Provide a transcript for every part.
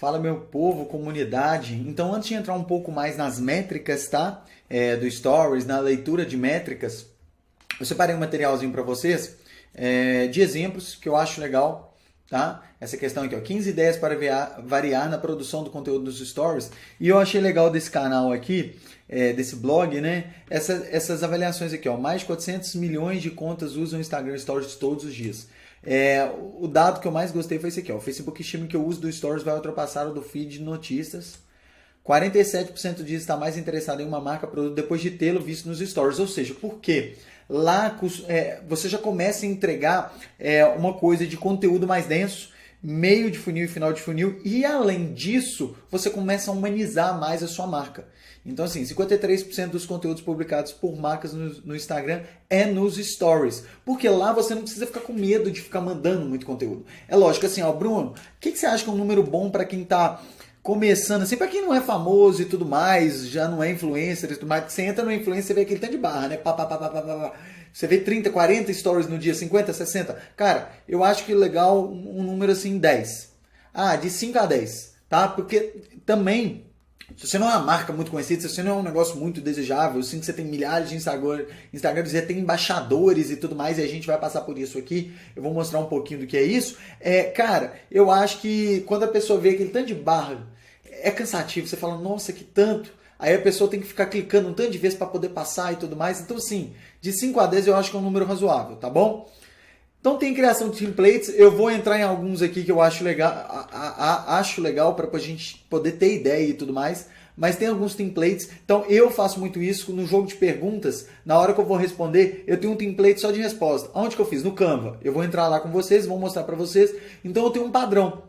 Fala, meu povo, comunidade. Então, antes de entrar um pouco mais nas métricas, tá? Do Stories, na leitura de métricas, eu separei um materialzinho para vocês de exemplos que eu acho legal, tá? Essa questão aqui, ó, 15 ideias para variar na produção do conteúdo dos Stories. E eu achei legal desse canal aqui, desse blog, né? Essas avaliações aqui, ó, mais de 400 milhões de contas usam o Instagram Stories todos os dias. O dado que eu mais gostei foi esse aqui, ó. O Facebook estima que o uso do Stories vai ultrapassar o do feed de notícias. 47% disso está mais interessado em uma marca produto depois de tê-lo visto nos Stories. Ou seja, por quê? Lá você já começa a entregar uma coisa de conteúdo mais denso, meio de funil e final de funil, e além disso, você começa a humanizar mais a sua marca. Então, assim, 53% dos conteúdos publicados por marcas no Instagram é nos Stories. Porque lá você não precisa ficar com medo de ficar mandando muito conteúdo. É lógico, assim, ó, Bruno, o que você acha que é um número bom para quem está começando, assim, para quem não é famoso e tudo mais, já não é influencer e tudo mais, você entra no influencer, você vê aquele tanto de barra, né? Você vê 30, 40 stories no dia, 50, 60. Cara, eu acho que legal um número assim, 10. De 5 a 10, tá? Porque também, se você não é uma marca muito conhecida, se você não é um negócio muito desejável, assim que você tem milhares de Instagram, você tem embaixadores e tudo mais, e a gente vai passar por isso aqui, eu vou mostrar um pouquinho do que é isso. Cara, eu acho que quando a pessoa vê aquele tanto de barra, é cansativo, você fala, nossa, que tanto. Aí a pessoa tem que ficar clicando um tanto de vezes para poder passar e tudo mais. Então, assim, de 5 a 10 eu acho que é um número razoável, tá bom? Então tem criação de templates, eu vou entrar em alguns aqui que eu acho legal para a gente poder ter ideia e tudo mais, mas tem alguns templates, então eu faço muito isso no jogo de perguntas, na hora que eu vou responder, eu tenho um template só de resposta. Onde que eu fiz? No Canva. Eu vou entrar lá com vocês, vou mostrar para vocês, então eu tenho um padrão.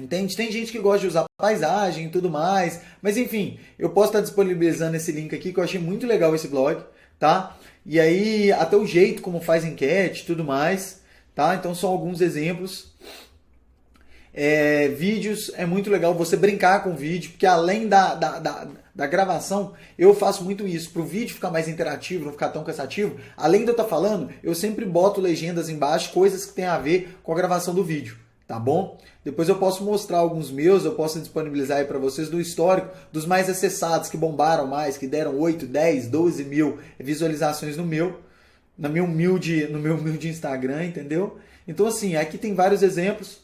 Entende? Tem gente que gosta de usar paisagem e tudo mais, mas enfim, eu posso estar disponibilizando esse link aqui, que eu achei muito legal esse blog, tá? E aí, até o jeito como faz enquete e tudo mais, tá? Então são alguns exemplos. Vídeos, é muito legal você brincar com o vídeo, porque além da gravação, eu faço muito isso, para o vídeo ficar mais interativo, não ficar tão cansativo. Além de eu estar falando, eu sempre boto legendas embaixo, coisas que tem a ver com a gravação do vídeo. Tá bom? Depois eu posso mostrar alguns meus, eu posso disponibilizar aí para vocês do histórico dos mais acessados, que bombaram mais, que deram 8, 10, 12 mil visualizações no meu humilde Instagram, entendeu? Então assim, aqui tem vários exemplos.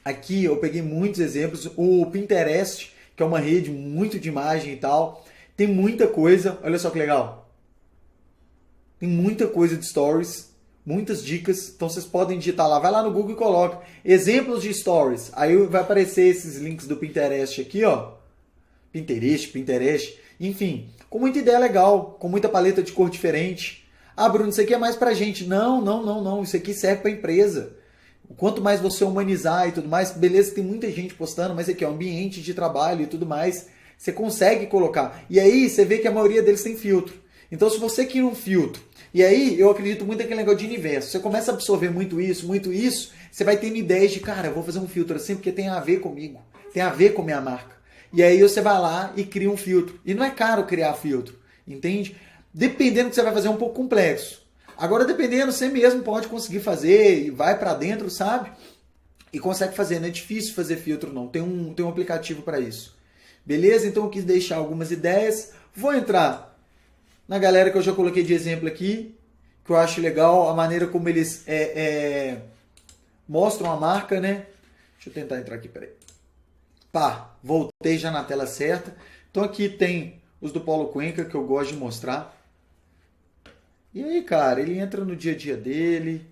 Aqui eu peguei muitos exemplos. O Pinterest, que é uma rede muito de imagem e tal, tem muita coisa. Olha só que legal. Tem muita coisa de stories. Muitas dicas, então vocês podem digitar lá, vai lá no Google e coloca exemplos de stories, aí vai aparecer esses links do Pinterest aqui, ó, Pinterest, enfim, com muita ideia legal, com muita paleta de cor diferente. Bruno, isso aqui é mais pra gente. Não, isso aqui serve pra empresa. Quanto mais você humanizar e tudo mais, beleza, tem muita gente postando, mas aqui é um ambiente de trabalho e tudo mais, você consegue colocar, e aí você vê que a maioria deles tem filtro. Então se você cria um filtro, e aí eu acredito muito naquele negócio de universo, você começa a absorver muito isso, você vai tendo ideias de, cara, eu vou fazer um filtro assim porque tem a ver comigo, tem a ver com a minha marca. E aí você vai lá e cria um filtro. E não é caro criar filtro, entende? Dependendo do que você vai fazer é um pouco complexo. Agora dependendo, você mesmo pode conseguir fazer e vai pra dentro, sabe? E consegue fazer, não é difícil fazer filtro não, tem um aplicativo para isso. Beleza? Então eu quis deixar algumas ideias, vou entrar na galera que eu já coloquei de exemplo aqui, que eu acho legal a maneira como eles mostram a marca, né? Deixa eu tentar entrar aqui, peraí. Voltei já na tela certa. Então aqui tem os do Paulo Cuenca, que eu gosto de mostrar. E aí, cara, ele entra no dia a dia dele,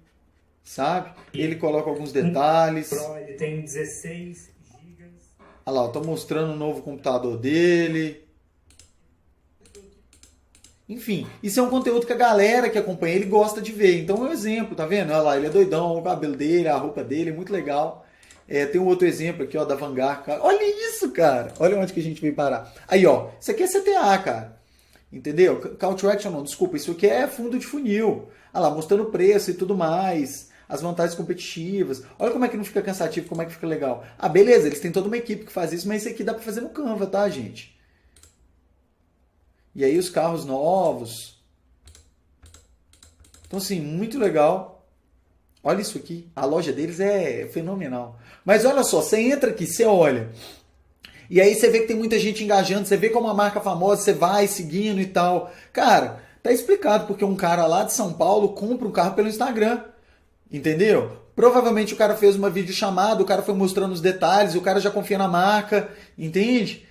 sabe? Ele coloca alguns detalhes. Ele tem 16 GB. Olha lá, eu tô mostrando o novo computador dele. Enfim, isso é um conteúdo que a galera que acompanha ele gosta de ver. Então é um exemplo, tá vendo? Olha lá, ele é doidão, o cabelo dele, a roupa dele, é muito legal. Tem um outro exemplo aqui, ó, da Vanguard, cara. Olha isso, cara! Olha onde que a gente veio parar. Aí, ó, isso aqui é CTA, cara. Entendeu? Call to action não, desculpa, isso aqui é fundo de funil. Olha lá, mostrando o preço e tudo mais, as vantagens competitivas. Olha como é que não fica cansativo, como é que fica legal. Beleza, eles têm toda uma equipe que faz isso, mas isso aqui dá pra fazer no Canva, tá, gente? E aí os carros novos. Então, assim, muito legal. Olha isso aqui. A loja deles é fenomenal. Mas olha só, você entra aqui, você olha, e aí você vê que tem muita gente engajando, você vê como uma marca famosa, você vai seguindo e tal. Cara, tá explicado porque um cara lá de São Paulo compra um carro pelo Instagram, entendeu? Provavelmente o cara fez uma videochamada, o cara foi mostrando os detalhes, o cara já confia na marca, entende?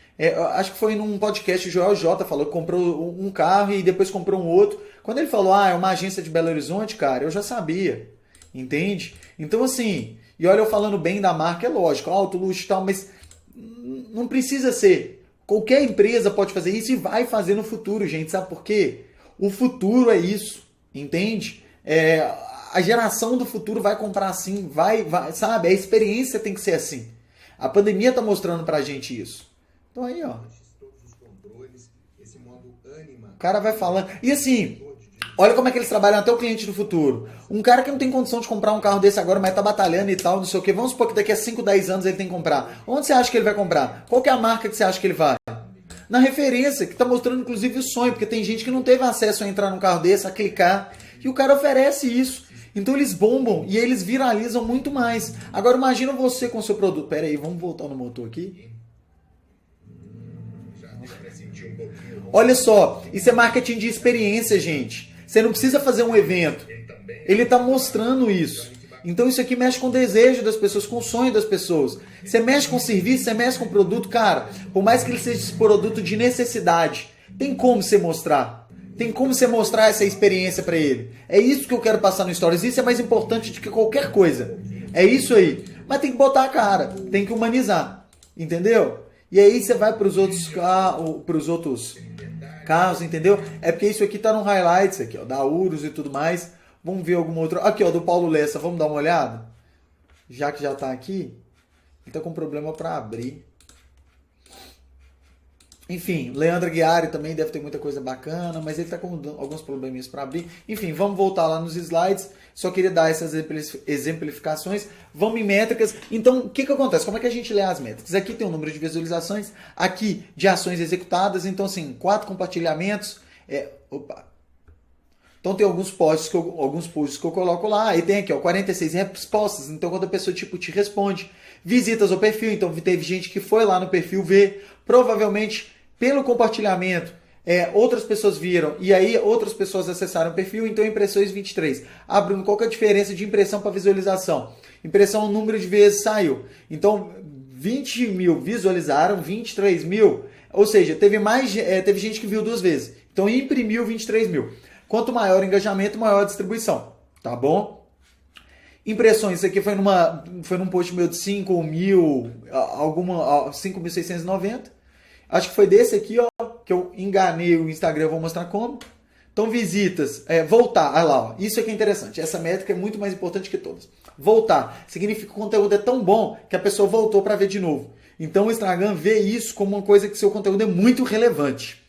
Acho que foi num podcast, o Joel J falou que comprou um carro e depois comprou um outro. Quando ele falou, é uma agência de Belo Horizonte, cara, eu já sabia, entende? Então assim, e olha eu falando bem da marca, é lógico, alto luxo e tal, mas não precisa ser. Qualquer empresa pode fazer isso e vai fazer no futuro, gente, sabe por quê? O futuro é isso, entende? A geração do futuro vai comprar assim, vai, sabe? A experiência tem que ser assim. A pandemia tá mostrando pra gente isso. Então aí, ó. O cara vai falando. E assim, olha como é que eles trabalham até o cliente do futuro. Um cara que não tem condição de comprar um carro desse agora, mas tá batalhando e tal, não sei o quê. Vamos supor que daqui a 5, 10 anos ele tem que comprar. Onde você acha que ele vai comprar? Qual que é a marca que você acha que ele vai? Na referência, que tá mostrando inclusive o sonho, porque tem gente que não teve acesso a entrar num carro desse, a clicar, e o cara oferece isso. Então eles bombam e eles viralizam muito mais. Agora imagina você com o seu produto. Pera aí, vamos voltar no motor aqui. Olha só, isso é marketing de experiência, gente. Você não precisa fazer um evento. Ele está mostrando isso. Então isso aqui mexe com o desejo das pessoas, com o sonho das pessoas. Você mexe com o serviço, você mexe com o produto, cara. Por mais que ele seja esse produto de necessidade, tem como você mostrar. Tem como você mostrar essa experiência para ele. É isso que eu quero passar no Stories. Isso é mais importante do que qualquer coisa. É isso aí. Mas tem que botar a cara. Tem que humanizar. Entendeu? E aí você vai para os outros carros, entendeu? É porque isso aqui tá no highlights aqui, ó, da Urus e tudo mais. Vamos ver algum outro. Aqui, ó, do Paulo Lessa. Vamos dar uma olhada? Já que já tá aqui. Ele tá com problema para abrir. Enfim, Leandro Aguiari também deve ter muita coisa bacana, mas ele tá com alguns probleminhas para abrir. Enfim, vamos voltar lá nos slides. Só queria dar essas exemplificações. Vamos em métricas. Então, o que acontece? Como é que a gente lê as métricas? Aqui tem o número de visualizações, aqui de ações executadas. Então, assim, 4 compartilhamentos. Então, tem alguns posts que eu coloco lá. E tem aqui, ó, 46 respostas. Então, quando a pessoa te responde. Visitas ao perfil. Então, teve gente que foi lá no perfil ver. Provavelmente, pelo compartilhamento, outras pessoas viram e aí outras pessoas acessaram o perfil, então impressões 23. Bruno, qual que é a diferença de impressão para visualização? Impressão, o número de vezes saiu. Então, 20 mil visualizaram, 23 mil, ou seja, teve gente que viu 2 vezes. Então, imprimiu 23 mil. Quanto maior o engajamento, maior a distribuição. Tá bom? Impressões, isso aqui foi num post meu de 5.690. Acho que foi desse aqui, ó, que eu enganei o Instagram, eu vou mostrar como. Então, visitas, voltar, olha lá, ó, isso aqui é interessante, essa métrica é muito mais importante que todas. Voltar, significa que o conteúdo é tão bom que a pessoa voltou para ver de novo. Então, o Instagram vê isso como uma coisa que seu conteúdo é muito relevante.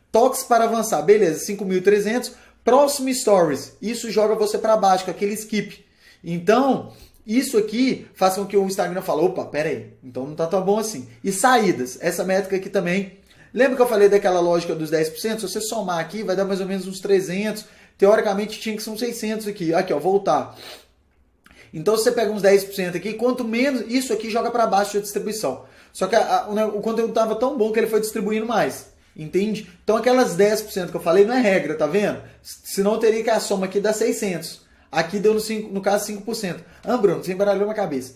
Toques para avançar, beleza, 5.300, próximo Stories, isso joga você para baixo, com aquele skip. Então, isso aqui faz com que o Instagram fale, opa, pera aí, então não tá tão bom assim. E saídas, essa métrica aqui também. Lembra que eu falei daquela lógica dos 10%? Se você somar aqui, vai dar mais ou menos uns 300. Teoricamente tinha que ser uns 600 aqui. Aqui, ó, voltar. Então, se você pega uns 10% aqui, quanto menos, isso aqui joga para baixo a distribuição. Só que o conteúdo estava tão bom que ele foi distribuindo mais. Entende? Então, aquelas 10% que eu falei não é regra, tá vendo? Senão eu teria que a soma aqui dar 600. Aqui deu, no caso, 5%. Bruno, você embaralhou na cabeça.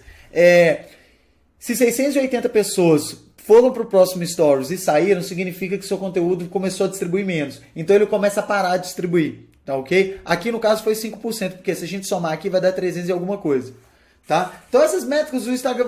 Se 680 pessoas foram para o próximo Stories e saíram, significa que seu conteúdo começou a distribuir menos. Então, ele começa a parar de distribuir. Tá ok? Aqui, no caso, foi 5%, porque se a gente somar aqui, vai dar 300 e alguma coisa. Tá? Então, essas métricas o Instagram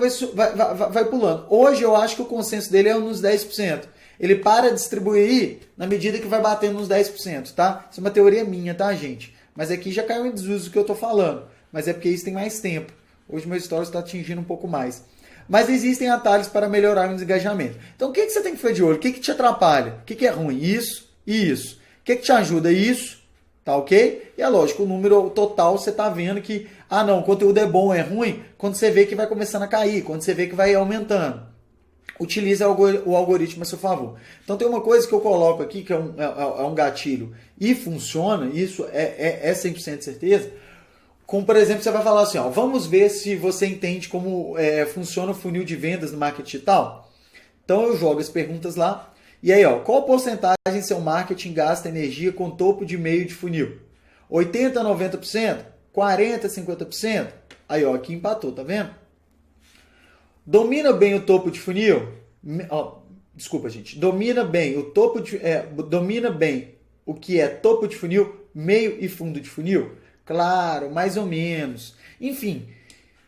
vai pulando. Hoje, eu acho que o consenso dele é nos 10%. Ele para de distribuir na medida que vai batendo nos 10%. Tá? Isso é uma teoria minha, tá, gente? Mas aqui já caiu em desuso o que eu estou falando. Mas é porque isso tem mais tempo. Hoje meu stories está atingindo um pouco mais. Mas existem atalhos para melhorar o engajamento. Então o que você tem que ficar de olho? O que te atrapalha? O que é ruim? Isso e isso. O que te ajuda? Isso. Tá ok? E é lógico, o número total você está vendo que, não, o conteúdo é bom, é ruim, quando você vê que vai começando a cair, quando você vê que vai aumentando. Utilize o algoritmo a seu favor. Então tem uma coisa que eu coloco aqui, que é um gatilho, e funciona, isso é 100% certeza. como, por exemplo, você vai falar assim, ó, vamos ver se você entende como funciona o funil de vendas no marketing digital. Então eu jogo as perguntas lá. E aí, ó, qual porcentagem seu marketing gasta energia com topo de meio de funil? 80% a 90%? 40% a 50%? Aí, ó, aqui empatou, tá vendo? Domina bem o topo de funil? Desculpa, gente. Domina bem o que é topo de funil, meio e fundo de funil? Claro, mais ou menos. Enfim,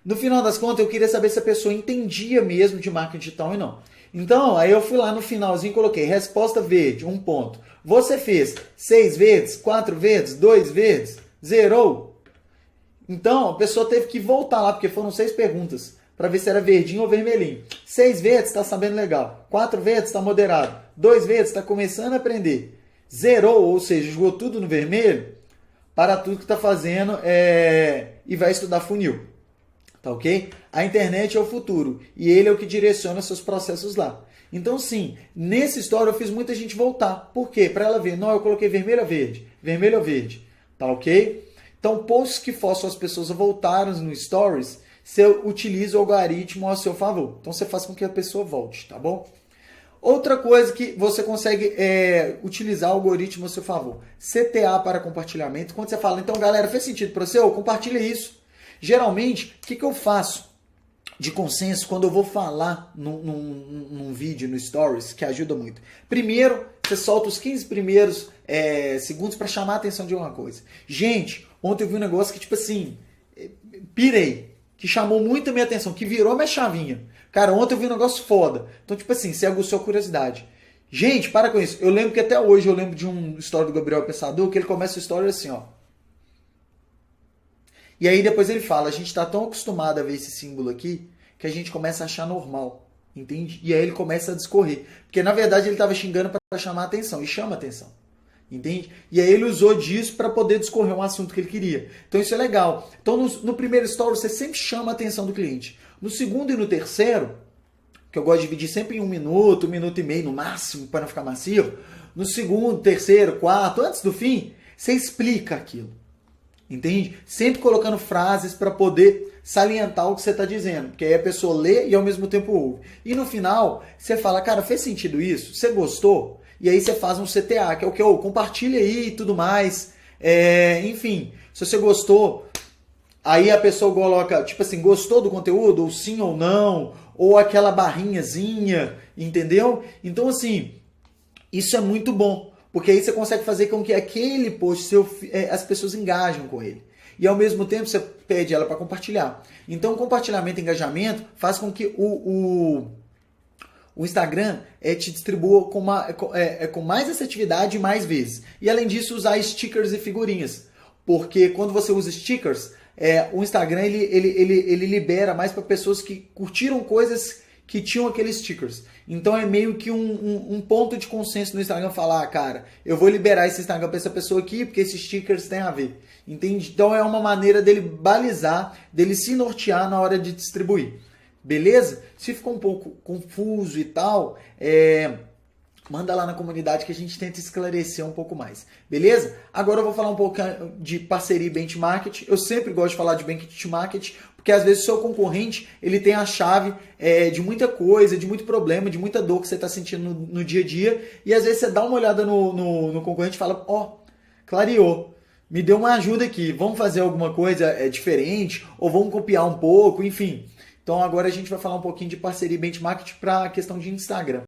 no final das contas, eu queria saber se a pessoa entendia mesmo de marketing digital ou não. Então, aí eu fui lá no finalzinho e coloquei resposta verde, 1 ponto. Você fez 6 verdes, 4 verdes, 2 verdes, zerou? Então, a pessoa teve que voltar lá, porque foram 6 perguntas, para ver se era verdinho ou vermelhinho. 6 verdes, está sabendo legal. 4 verdes, está moderado. 2 verdes, está começando a aprender. Zerou, ou seja, jogou tudo no vermelho, para tudo que está fazendo e vai estudar funil. Tá ok? A internet é o futuro e ele é o que direciona seus processos lá. Então, sim, nessa história eu fiz muita gente voltar. Por quê? Para ela ver, não, eu coloquei vermelho a verde, vermelho a verde. Tá ok? Então, posts que forçam as pessoas a voltarem no Stories, você utiliza o algoritmo a seu favor. Então, você faz com que a pessoa volte, tá bom? Outra coisa que você consegue utilizar o algoritmo a seu favor. CTA para compartilhamento. Quando você fala, então, galera, fez sentido para você? Compartilha isso. Geralmente, o que eu faço de consenso quando eu vou falar num vídeo, no Stories, que ajuda muito? Primeiro, você solta os 15 primeiros segundos para chamar a atenção de alguma coisa. Gente, ontem eu vi um negócio que, tipo assim, pirei, que chamou muito a minha atenção, que virou minha chavinha. Cara, ontem eu vi um negócio foda. Então, tipo assim, você aguçou a curiosidade. Gente, para com isso. Eu lembro que até hoje eu lembro de uma história do Gabriel Pensador, que ele começa a história assim, ó. E aí depois ele fala, a gente está tão acostumado a ver esse símbolo aqui, que a gente começa a achar normal, entende? E aí ele começa a discorrer. Porque na verdade ele estava xingando para chamar a atenção, e chama a atenção, entende? E aí ele usou disso para poder discorrer um assunto que ele queria. Então isso é legal. Então no primeiro story você sempre chama a atenção do cliente. No segundo e no terceiro, que eu gosto de dividir sempre em 1 minuto, 1 minuto e meio no máximo, para não ficar massivo. No segundo, terceiro, quarto, antes do fim, você explica aquilo. Entende? Sempre colocando frases para poder salientar o que você está dizendo. Porque aí a pessoa lê e ao mesmo tempo ouve. E no final, você fala, cara, fez sentido isso? Você gostou? E aí você faz um CTA, que é o que? Compartilha aí e tudo mais. Enfim, se você gostou, aí a pessoa coloca, tipo assim, gostou do conteúdo? Ou sim ou não? Ou aquela barrinhazinha, entendeu? Então, assim, isso é muito bom. Porque aí você consegue fazer com que aquele post seu, as pessoas engajem com ele. E ao mesmo tempo você pede ela para compartilhar. Então o compartilhamento e engajamento faz com que o Instagram te distribua com mais assertividade e mais vezes. E além disso usar stickers e figurinhas. Porque quando você usa stickers, o Instagram ele libera mais para pessoas que curtiram coisas que tinham aqueles stickers. Então é meio que um ponto de consenso no Instagram falar, cara, eu vou liberar esse Instagram para essa pessoa aqui, porque esses stickers têm a ver. Entende? Então é uma maneira dele balizar, dele se nortear na hora de distribuir. Beleza? Se ficou um pouco confuso e tal, manda lá na comunidade que a gente tenta esclarecer um pouco mais. Beleza? Agora eu vou falar um pouco de parceria e benchmark. Eu sempre gosto de falar de benchmark, porque às vezes o seu concorrente ele tem a chave de muita coisa, de muito problema, de muita dor que você está sentindo no dia a dia. E às vezes você dá uma olhada no concorrente e fala, clareou, me deu uma ajuda aqui, vamos fazer alguma coisa diferente, ou vamos copiar um pouco, enfim. Então agora a gente vai falar um pouquinho de parceria e benchmark para a questão de Instagram.